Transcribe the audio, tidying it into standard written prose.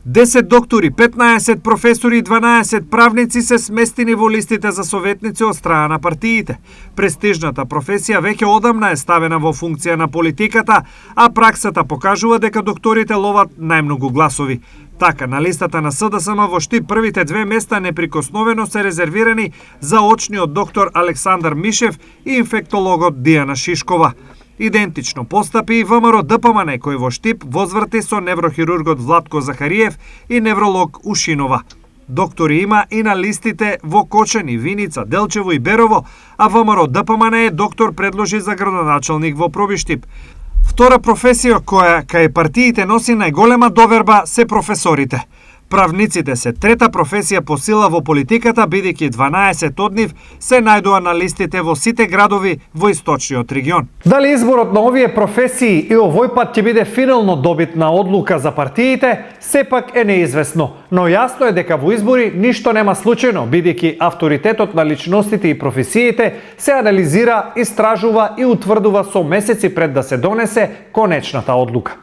10 доктори, 15 професори и 12 правници се сместени во листите за советници од страна на партиите. Престижната професија веќе одамна е ставена во функција на политиката, а праксата покажува дека докторите ловат најмногу гласови. Така, на листата на СДСМ во Штип првите две места неприкосновено се резервирани за очниот доктор Александар Мишев и инфектологот Дијана Шишкова. Идентично постапи и ВМРО ДПМН кој во Штип возврти со неврохирургот Владко Захариев и невролог Ушинова. Доктори има и на листите во Кочани, Виница, Делчево и Берово, а ВМРО ДПМН доктор предложи за градоначалник во Пробиштип. Втора професија која кај партиите носи најголема доверба се професорите. Правниците се трета професија по сила во политиката, бидејќи 12 од нив се најдоа на листите во сите градови во источниот регион. Дали изборот на овие професии и овој пат ќе биде финално добитна одлука за партиите, сепак е неизвестно. Но јасно е дека во избори ништо нема случајно, бидејќи авторитетот на личностите и професиите се анализира, истражува и утврдува со месеци пред да се донесе конечната одлука.